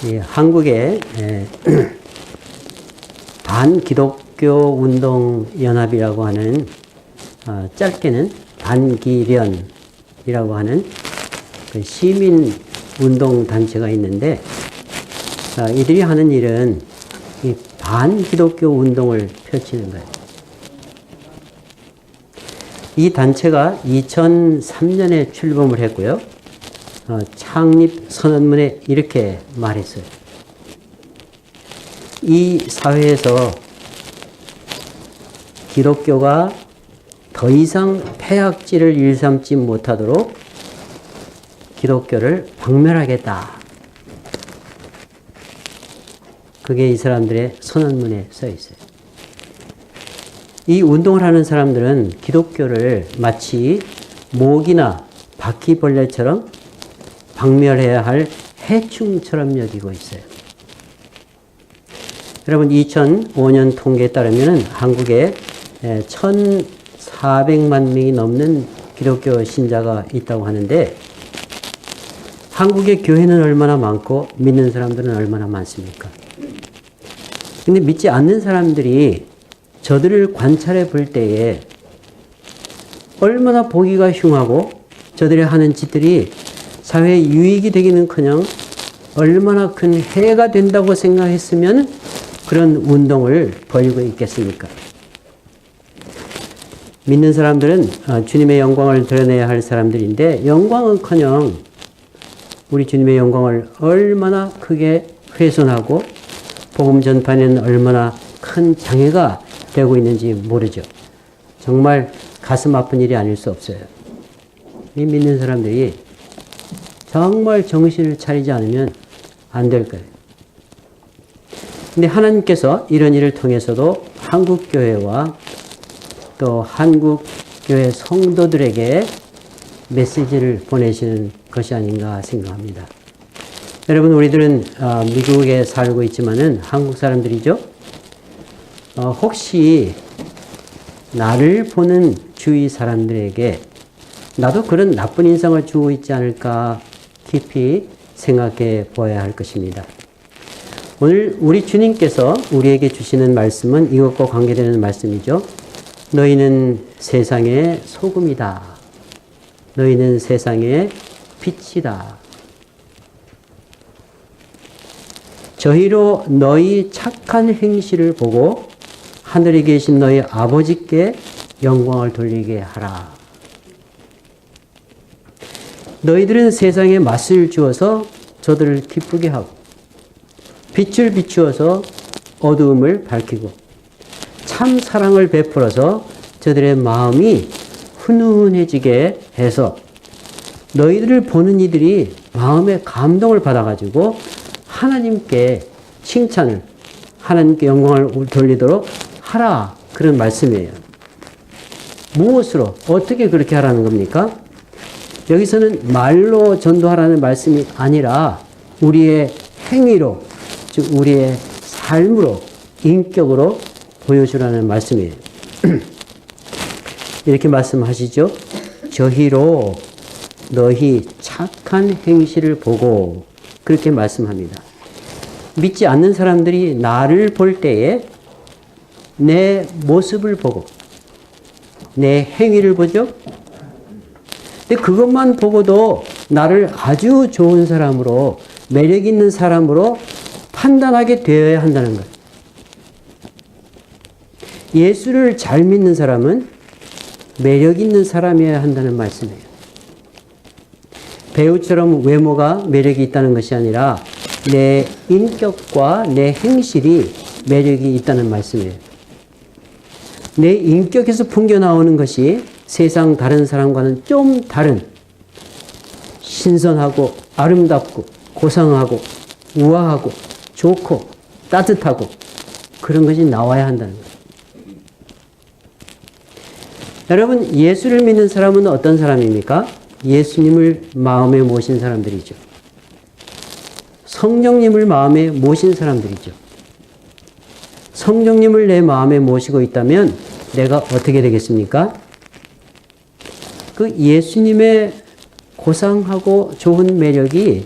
이 한국의 반기독교 운동 연합이라고 하는 짧게는 반기련이라고 하는 그 시민 운동 단체가 있는데 이들이 하는 일은 이 반기독교 운동을 펼치는 거예요. 이 단체가 2003년에 출범을 했고요. 창립 선언문에 이렇게 말했어요. 이 사회에서 기독교가 더 이상 폐악질을 일삼지 못하도록 기독교를 박멸하겠다. 그게 이 사람들의 선언문에 써 있어요. 이 운동을 하는 사람들은 기독교를 마치 모기나 바퀴벌레처럼 박멸해야 할 해충처럼 여기고 있어요. 여러분 2005년 통계에 따르면 한국에 1,400만 명이 넘는 기독교 신자가 있다고 하는데 한국의 교회는 얼마나 많고 믿는 사람들은 얼마나 많습니까? 근데 믿지 않는 사람들이 저들을 관찰해 볼 때에 얼마나 보기가 흉하고 저들이 하는 짓들이 사회에 유익이 되기는커녕 얼마나 큰 해가 된다고 생각했으면 그런 운동을 벌이고 있겠습니까? 믿는 사람들은 주님의 영광을 드러내야 할 사람들인데 영광은커녕 우리 주님의 영광을 얼마나 크게 훼손하고 복음 전파에는 얼마나 큰 장애가 되고 있는지 모르죠. 정말 가슴 아픈 일이 아닐 수 없어요. 이 믿는 사람들이 정말 정신을 차리지 않으면 안 될 거예요. 근데 하나님께서 이런 일을 통해서도 한국교회와 또 한국교회 성도들에게 메시지를 보내시는 것이 아닌가 생각합니다. 여러분, 우리들은 미국에 살고 있지만은 한국 사람들이죠. 혹시 나를 보는 주위 사람들에게 나도 그런 나쁜 인상을 주고 있지 않을까 깊이 생각해 보아야 할 것입니다. 오늘 우리 주님께서 우리에게 주시는 말씀은 이것과 관계되는 말씀이죠. 너희는 세상의 소금이다. 너희는 세상의 빛이다. 저희로 너희 착한 행실을 보고 하늘에 계신 너희 아버지께 영광을 돌리게 하라. 너희들은 세상에 맛을 주어서 저들을 기쁘게 하고 빛을 비추어서 어두움을 밝히고 참 사랑을 베풀어서 저들의 마음이 훈훈해지게 해서 너희들을 보는 이들이 마음의 감동을 받아가지고 하나님께 칭찬을, 하나님께 영광을 돌리도록 하라. 그런 말씀이에요. 무엇으로? 어떻게 그렇게 하라는 겁니까? 여기서는 말로 전도하라는 말씀이 아니라 우리의 행위로, 즉 우리의 삶으로, 인격으로 보여주라는 말씀이에요. 이렇게 말씀하시죠. 저희로 너희 착한 행실을 보고 그렇게 말씀합니다. 믿지 않는 사람들이 나를 볼 때에 내 모습을 보고 내 행위를 보죠. 근데 그것만 보고도 나를 아주 좋은 사람으로, 매력 있는 사람으로 판단하게 되어야 한다는 거예요. 예수를 잘 믿는 사람은 매력 있는 사람이어야 한다는 말씀이에요. 배우처럼 외모가 매력이 있다는 것이 아니라 내 인격과 내 행실이 매력이 있다는 말씀이에요. 내 인격에서 풍겨나오는 것이 세상 다른 사람과는 좀 다른 신선하고 아름답고 고상하고 우아하고 좋고 따뜻하고 그런 것이 나와야 한다는 거예요. 여러분, 예수를 믿는 사람은 어떤 사람입니까? 예수님을 마음에 모신 사람들이죠. 성령님을 마음에 모신 사람들이죠. 성령님을 내 마음에 모시고 있다면 내가 어떻게 되겠습니까? 그 예수님의 고상하고 좋은 매력이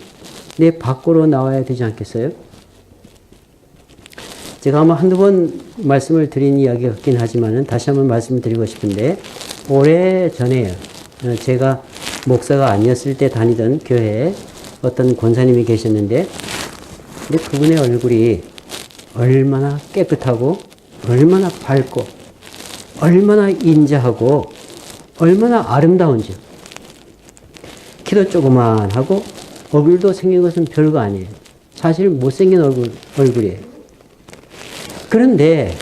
내 밖으로 나와야 되지 않겠어요? 제가 아마 한두 번 말씀을 드린 이야기가 같긴 하지만은 다시 한번 말씀을 드리고 싶은데, 오래 전에요. 제가 목사가 아니었을 때 다니던 교회에 어떤 권사님이 계셨는데, 근데 그분의 얼굴이 얼마나 깨끗하고, 얼마나 밝고, 얼마나 인자하고, 얼마나 아름다운지요. 키도 조그만하고, 얼굴도 생긴 것은 별거 아니에요. 사실 못생긴 얼굴이에요. 그런데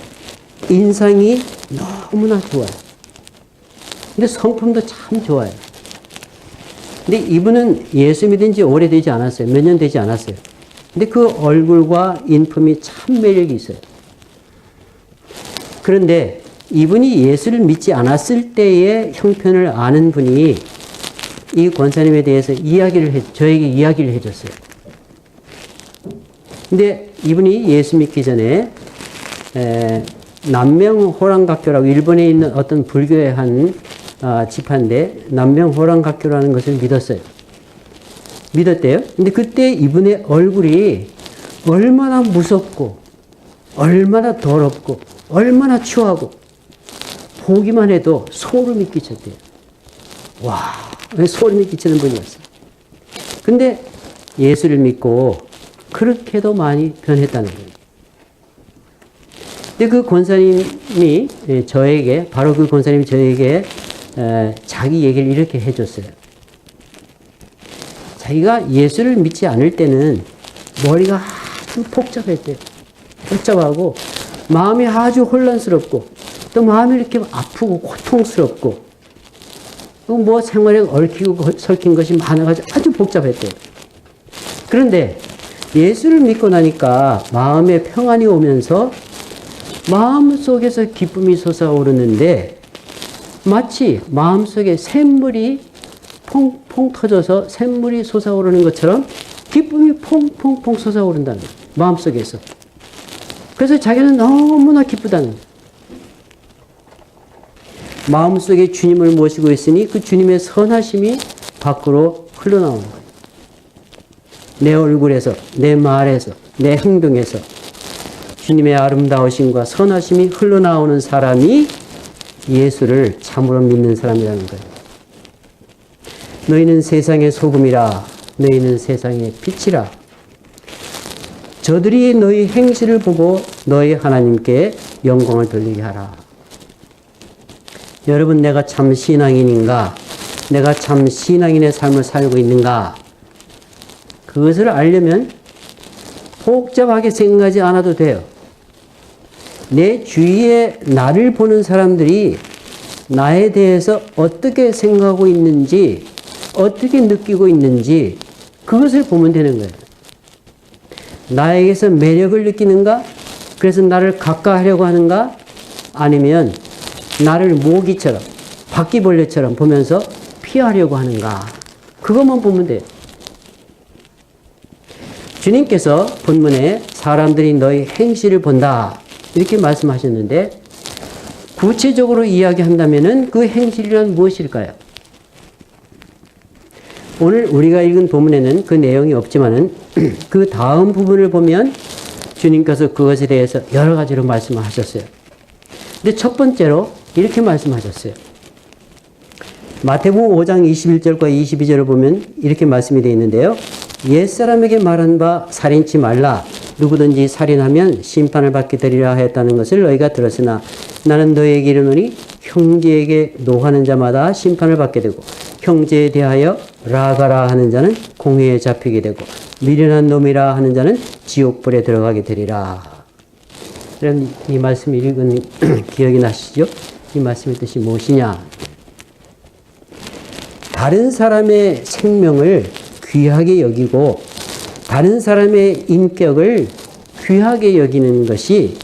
인상이 너무나 좋아요. 근데 성품도 참 좋아요. 근데 이분은 예수 믿은 지 오래되지 않았어요. 몇 년 되지 않았어요. 근데 그 얼굴과 인품이 참 매력이 있어요. 그런데 이분이 예수를 믿지 않았을 때의 형편을 아는 분이 이 권사님에 대해서 저에게 이야기를 해줬어요. 근데 이분이 예수 믿기 전에 남명호랑각교라고 일본에 있는 어떤 불교의 한 지파인데 남명호랑각교라는 것을 믿었대요. 근데 그때 이분의 얼굴이 얼마나 무섭고 얼마나 더럽고 얼마나 추하고 보기만 해도 소름이 끼쳤대요. 와, 소름이 끼치는 분이었어요. 근데 예수를 믿고 그렇게도 많이 변했다는 거예요. 근데 그 권사님이 바로 그 권사님이 저에게 자기 얘기를 이렇게 해줬어요. 자기가 예수를 믿지 않을 때는 머리가 아주 복잡했대요. 복잡하고 마음이 아주 혼란스럽고 또 마음이 이렇게 아프고 고통스럽고 또 뭐 생활에 얽히고 설킨 것이 많아가지고 아주 복잡했대요. 그런데 예수를 믿고 나니까 마음에 평안이 오면서 마음속에서 기쁨이 솟아오르는데 마치 마음속에 샘물이 퐁퐁 터져서 샘물이 솟아오르는 것처럼 기쁨이 퐁퐁퐁 솟아오른다는 거예요. 마음속에서. 그래서 자기는 너무나 기쁘다는 거예요. 마음속에 주님을 모시고 있으니 그 주님의 선하심이 밖으로 흘러나오는 거예요. 내 얼굴에서, 내 말에서, 내 행동에서 주님의 아름다우심과 선하심이 흘러나오는 사람이 예수를 참으로 믿는 사람이라는 거예요. 너희는 세상의 소금이라, 너희는 세상의 빛이라. 저들이 너희 행실을 보고 너희 하나님께 영광을 돌리게 하라. 여러분, 내가 참 신앙인인가? 내가 참 신앙인의 삶을 살고 있는가? 그것을 알려면 복잡하게 생각하지 않아도 돼요. 내 주위에 나를 보는 사람들이 나에 대해서 어떻게 생각하고 있는지, 어떻게 느끼고 있는지 그것을 보면 되는 거예요. 나에게서 매력을 느끼는가? 그래서 나를 가까이하려고 하는가? 아니면 나를 모기처럼, 바퀴벌레처럼 보면서 피하려고 하는가? 그것만 보면 돼요. 주님께서 본문에 사람들이 너희 행실을 본다 이렇게 말씀하셨는데 구체적으로 이야기한다면 그 행실이란 무엇일까요? 오늘 우리가 읽은 본문에는 그 내용이 없지만은 그 다음 부분을 보면 주님께서 그것에 대해서 여러 가지로 말씀을 하셨어요. 근데 첫 번째로 이렇게 말씀하셨어요. 마태복음 5장 21절과 22절을 보면 이렇게 말씀이 되어 있는데요. 옛사람에게 말한 바 살인치 말라. 누구든지 살인하면 심판을 받게 되리라 하였다는 것을 너희가 들었으나 나는 너희에게 이르노니 형제에게 노하는 자마다 심판을 받게 되고 형제에 대하여 라가라 하는 자는 공회에 잡히게 되고 미련한 놈이라 하는 자는 지옥불에 들어가게 되리라. 이런 이 말씀 읽은 기억이 나시죠? 이 말씀의 뜻이 무엇이냐? 다른 사람의 생명을 귀하게 여기고 다른 사람의 인격을 귀하게 여기는 것이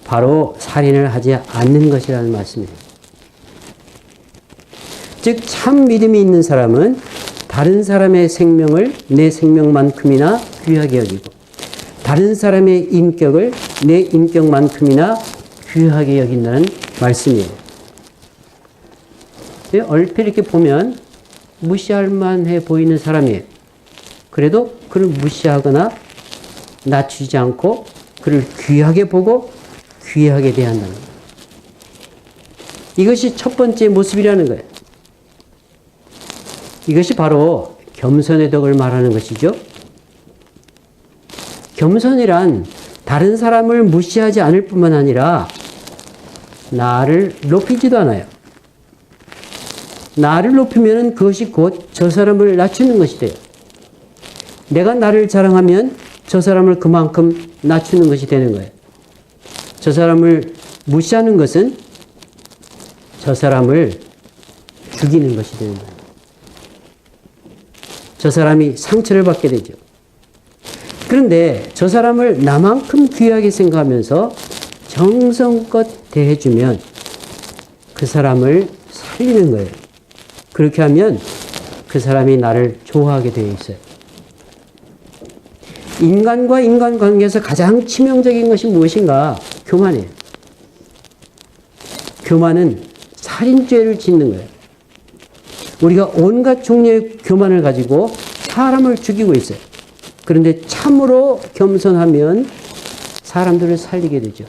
바로 살인을 하지 않는 것이라는 말씀입니다. 즉, 참 믿음이 있는 사람은 다른 사람의 생명을 내 생명만큼이나 귀하게 여기고 다른 사람의 인격을 내 인격만큼이나 귀하게 여긴다는 말씀이에요. 얼핏 이렇게 보면 무시할 만해 보이는 사람이에요. 그래도 그를 무시하거나 낮추지 않고 그를 귀하게 보고 귀하게 대한다는 거예요. 이것이 첫 번째 모습이라는 거예요. 이것이 바로 겸손의 덕을 말하는 것이죠. 겸손이란 다른 사람을 무시하지 않을 뿐만 아니라 나를 높이지도 않아요. 나를 높이면 그것이 곧 저 사람을 낮추는 것이 돼요. 내가 나를 자랑하면 저 사람을 그만큼 낮추는 것이 되는 거예요. 저 사람을 무시하는 것은 저 사람을 죽이는 것이 되는 거예요. 저 사람이 상처를 받게 되죠. 그런데 저 사람을 나만큼 귀하게 생각하면서 정성껏 대해주면 그 사람을 살리는 거예요. 그렇게 하면 그 사람이 나를 좋아하게 되어 있어요. 인간과 인간관계에서 가장 치명적인 것이 무엇인가? 교만이에요. 교만은 살인죄를 짓는 거예요. 우리가 온갖 종류의 교만을 가지고 사람을 죽이고 있어요. 그런데 참으로 겸손하면 사람들을 살리게 되죠.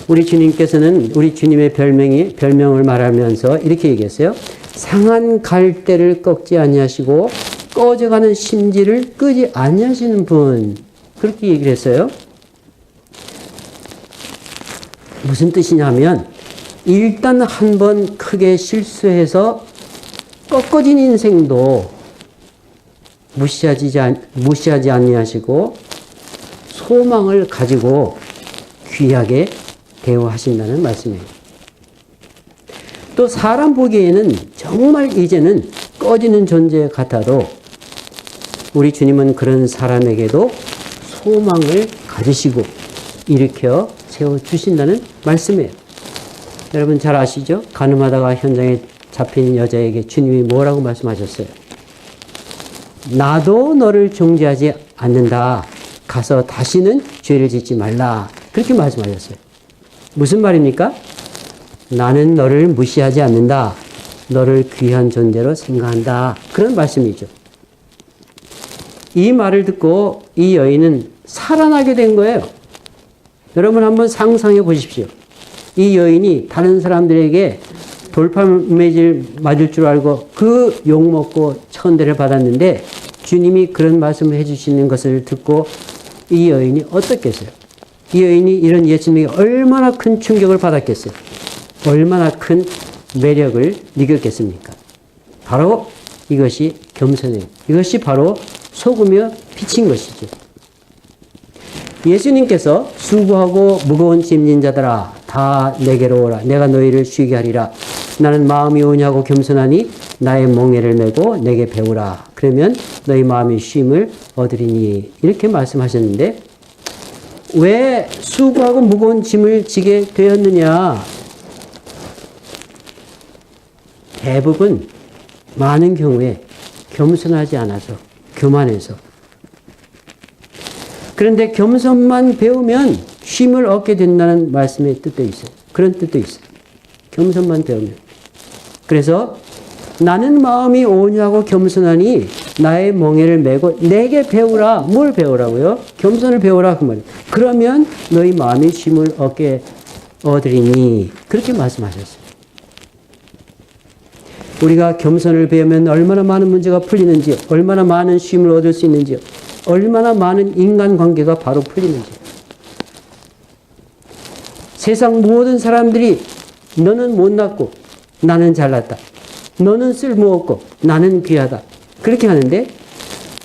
우리 주님께서는 우리 주님의 별명을 말하면서 이렇게 얘기했어요. 상한 갈대를 꺾지 아니하시고 꺼져가는 심지를 끄지 아니하시는 분. 그렇게 얘기를 했어요. 무슨 뜻이냐면 일단 한번 크게 실수해서 꺾어진 인생도 무시하지 아니하시고 소망을 가지고 귀하게 대우하신다는 말씀이에요. 또 사람 보기에는 정말 이제는 꺼지는 존재 같아도 우리 주님은 그런 사람에게도 소망을 가지시고 일으켜 세워주신다는 말씀이에요. 여러분 잘 아시죠? 가늠하다가 현장에 잡힌 여자에게 주님이 뭐라고 말씀하셨어요? 나도 너를 정죄하지 않는다. 가서 다시는 죄를 짓지 말라. 그렇게 말씀하셨어요. 무슨 말입니까? 나는 너를 무시하지 않는다. 너를 귀한 존재로 생각한다. 그런 말씀이죠. 이 말을 듣고 이 여인은 살아나게 된 거예요. 여러분 한번 상상해 보십시오. 이 여인이 다른 사람들에게 돌팔매질 맞을 줄 알고 그 욕먹고 천대를 받았는데 주님이 그런 말씀을 해주시는 것을 듣고 이 여인이 어떻겠어요? 이 여인이 이런 예수님에게 얼마나 큰 충격을 받았겠어요? 얼마나 큰 매력을 느꼈겠습니까? 바로 이것이 겸손이에요. 이것이 바로 소금이여 빛인 것이죠. 예수님께서 수고하고 무거운 짐진 자들아 다 내게로 오라. 내가 너희를 쉬게 하리라. 나는 마음이 온유하고 겸손하니 나의 멍에를 메고 내게 배우라. 그러면 너희 마음이 쉼을 얻으리니. 이렇게 말씀하셨는데 왜 수고하고 무거운 짐을 지게 되었느냐? 대부분 많은 경우에 겸손하지 않아서 교만해서. 그런데 겸손만 배우면 쉼을 얻게 된다는 말씀의 뜻도 있어요. 그런 뜻도 있어요. 겸손만 배우면. 그래서 나는 마음이 온유하고 겸손하니 나의 멍에를 메고 내게 배우라. 뭘 배우라고요? 겸손을 배우라 그 말이에요. 그러면 너희 마음이 쉼을 얻으리니. 그렇게 말씀하셨어요. 우리가 겸손을 배우면 얼마나 많은 문제가 풀리는지, 얼마나 많은 쉼을 얻을 수 있는지, 얼마나 많은 인간관계가 바로 풀리는지. 세상 모든 사람들이 너는 못났고 나는 잘났다. 너는 쓸모없고 나는 귀하다. 그렇게 하는데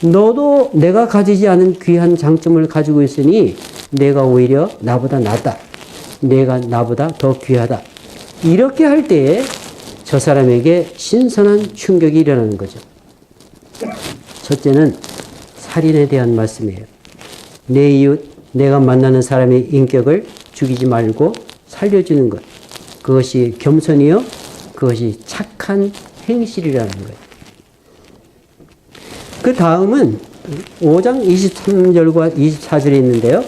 너도 내가 가지지 않은 귀한 장점을 가지고 있으니 내가 오히려 나보다 낫다. 내가 나보다 더 귀하다. 이렇게 할 때에 저 사람에게 신선한 충격이 일어나는 거죠. 첫째는 살인에 대한 말씀이에요. 내 이웃, 내가 만나는 사람의 인격을 죽이지 말고 살려주는 것. 그것이 겸손이요. 그것이 착한 행실이라는 거예요. 그 다음은 5장 23절과 24절에 있는데요.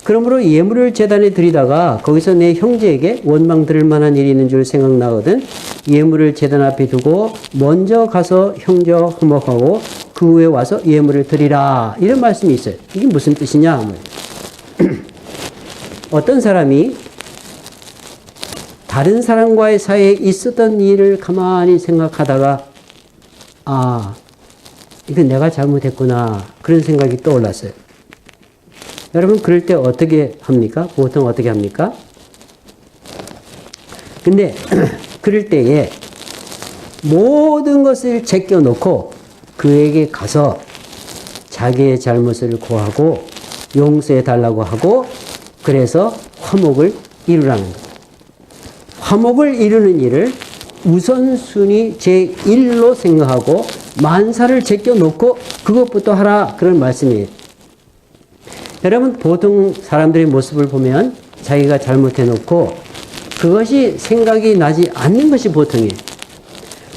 그러므로 예물을 제단에 드리다가 거기서 내 형제에게 원망 들을 만한 일이 있는 줄 생각나거든 예물을 제단 앞에 두고 먼저 가서 형제와 화목하고 그 후에 와서 예물을 드리라. 이런 말씀이 있어요. 이게 무슨 뜻이냐? 어떤 사람이 다른 사람과의 사이에 있었던 일을 가만히 생각하다가 아, 이건 내가 잘못했구나. 그런 생각이 떠올랐어요. 여러분 그럴 때 어떻게 합니까? 보통 어떻게 합니까? 근데 그럴 때에 모든 것을 제껴놓고 그에게 가서 자기의 잘못을 고하고 용서해 달라고 하고 그래서 화목을 이루라는 거예요. 화목을 이루는 일을 우선순위 제1로 생각하고 만사를 제껴놓고 그것부터 하라 그런 말씀이에요. 여러분 보통 사람들의 모습을 보면 자기가 잘못해놓고 그것이 생각이 나지 않는 것이 보통이에요.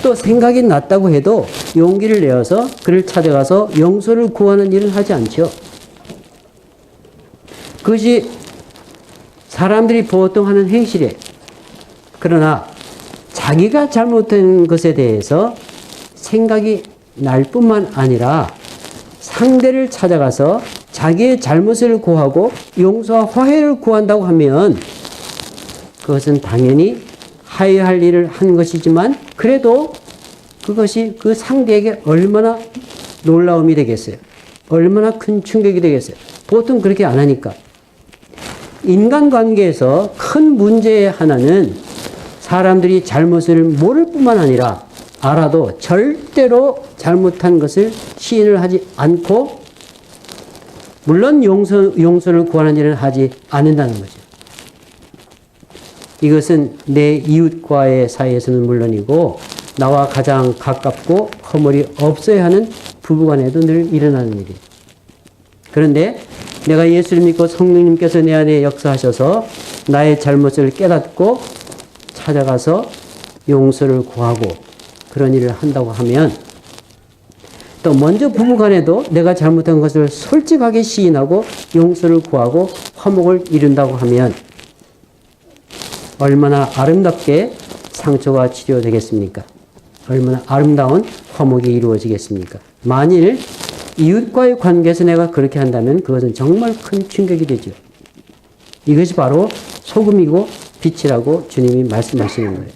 또 생각이 났다고 해도 용기를 내어서 그를 찾아가서 용서를 구하는 일은 하지 않죠. 그것이 사람들이 보통 하는 행실이에요. 그러나 자기가 잘못된 것에 대해서 생각이 날 뿐만 아니라 상대를 찾아가서 자기의 잘못을 고하고 용서와 화해를 구한다고 하면 그것은 당연히 하해할 일을 한 것이지만 그래도 그것이 그 상대에게 얼마나 놀라움이 되겠어요. 얼마나 큰 충격이 되겠어요. 보통 그렇게 안 하니까. 인간관계에서 큰 문제의 하나는 사람들이 잘못을 모를 뿐만 아니라 알아도 절대로 잘못한 것을 시인을 하지 않고 물론 용서를 구하는 일은 하지 않는다는 거죠. 이것은 내 이웃과의 사이에서는 물론이고 나와 가장 가깝고 허물이 없어야 하는 부부간에도 늘 일어나는 일이에요. 그런데 내가 예수를 믿고 성령님께서 내 안에 역사하셔서 나의 잘못을 깨닫고 찾아가서 용서를 구하고 그런 일을 한다고 하면 또 먼저 부부간에도 내가 잘못한 것을 솔직하게 시인하고 용서를 구하고 화목을 이룬다고 하면 얼마나 아름답게 상처가 치료되겠습니까? 얼마나 아름다운 화목이 이루어지겠습니까? 만일 이웃과의 관계에서 내가 그렇게 한다면 그것은 정말 큰 충격이 되죠. 이것이 바로 소금이고 빛이라고 주님이 말씀하시는 거예요.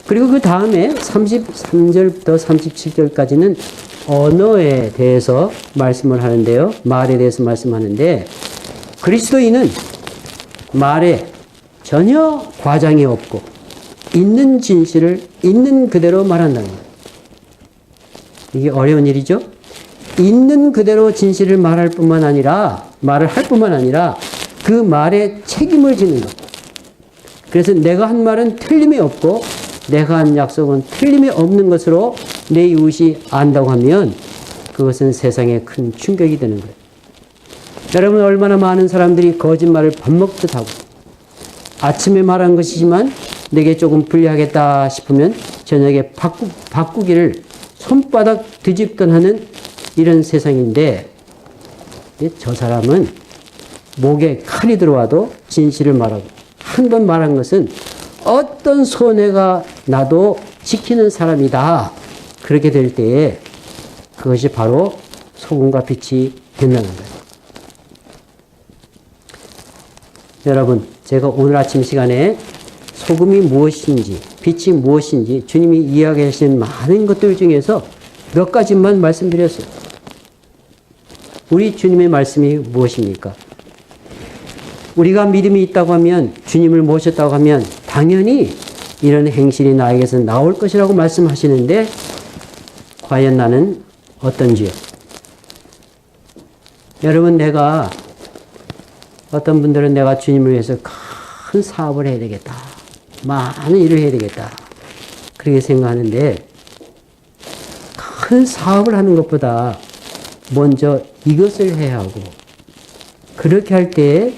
그리고 그 다음에 33절부터 37절까지는 언어에 대해서 말씀을 하는데요. 말에 대해서 말씀하는데 그리스도인은 말에 전혀 과장이 없고 있는 진실을 있는 그대로 말한다는 거예요. 이게 어려운 일이죠. 있는 그대로 진실을 말할 뿐만 아니라 말을 할 뿐만 아니라 그 말에 책임을 지는 것. 그래서 내가 한 말은 틀림이 없고 내가 한 약속은 틀림이 없는 것으로 내 이웃이 안다고 하면 그것은 세상에 큰 충격이 되는 거예요. 여러분 얼마나 많은 사람들이 거짓말을 밥 먹듯 하고 아침에 말한 것이지만 내게 조금 불리하겠다 싶으면 저녁에 바꾸기를 손바닥 뒤집던 하는 이런 세상인데 저 사람은 목에 칼이 들어와도 진실을 말하고 한 번 말한 것은 어떤 손해가 나도 지키는 사람이다. 그렇게 될 때에 그것이 바로 소금과 빛이 된다는 거예요. 여러분, 제가 오늘 아침 시간에 소금이 무엇인지, 빛이 무엇인지 주님이 이야기하신 많은 것들 중에서 몇 가지만 말씀드렸어요. 우리 주님의 말씀이 무엇입니까? 우리가 믿음이 있다고 하면, 주님을 모셨다고 하면 당연히 이런 행실이 나에게서 나올 것이라고 말씀하시는데 과연 나는 어떤지요? 여러분, 어떤 분들은 내가 주님을 위해서 큰 사업을 해야 되겠다. 많은 일을 해야 되겠다. 그렇게 생각하는데 큰 사업을 하는 것보다 먼저 이것을 해야 하고 그렇게 할 때에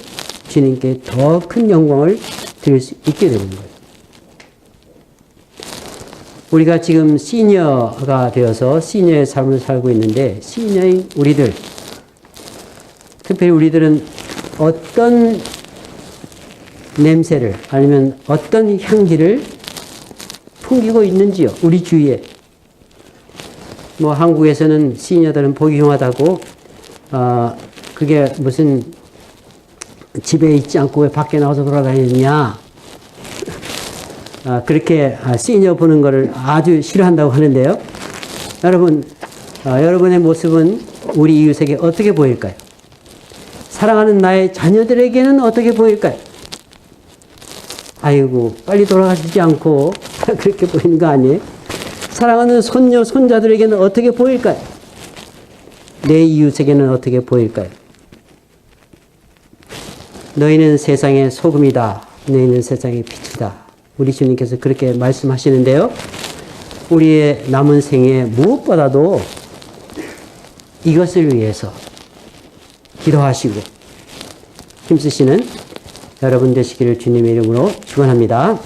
주님께 더 큰 영광을 드릴 수 있게 되는 거예요. 우리가 지금 시니어가 되어서 시니어의 삶을 살고 있는데 시니어인 우리들 특별히 우리들은 어떤 냄새를 아니면 어떤 향기를 풍기고 있는지요. 우리 주위에. 뭐 한국에서는 시니어들은 보기 흉하다고 그게 무슨 집에 있지 않고 왜 밖에 나와서 돌아다니느냐. 그렇게 시니어 보는 것을 아주 싫어한다고 하는데요. 여러분, 여러분의 모습은 우리 이웃에게 어떻게 보일까요? 사랑하는 나의 자녀들에게는 어떻게 보일까요? 아이고, 빨리 돌아가시지 않고 그렇게 보이는 거 아니에요? 사랑하는 손녀, 손자들에게는 어떻게 보일까요? 내 이웃에게는 어떻게 보일까요? 너희는 세상의 소금이다. 너희는 세상의 빛이다. 우리 주님께서 그렇게 말씀하시는데요. 우리의 남은 생에 무엇보다도 이것을 위해서 기도하시고 힘쓰시는 여러분 되시기를 주님의 이름으로 축원합니다.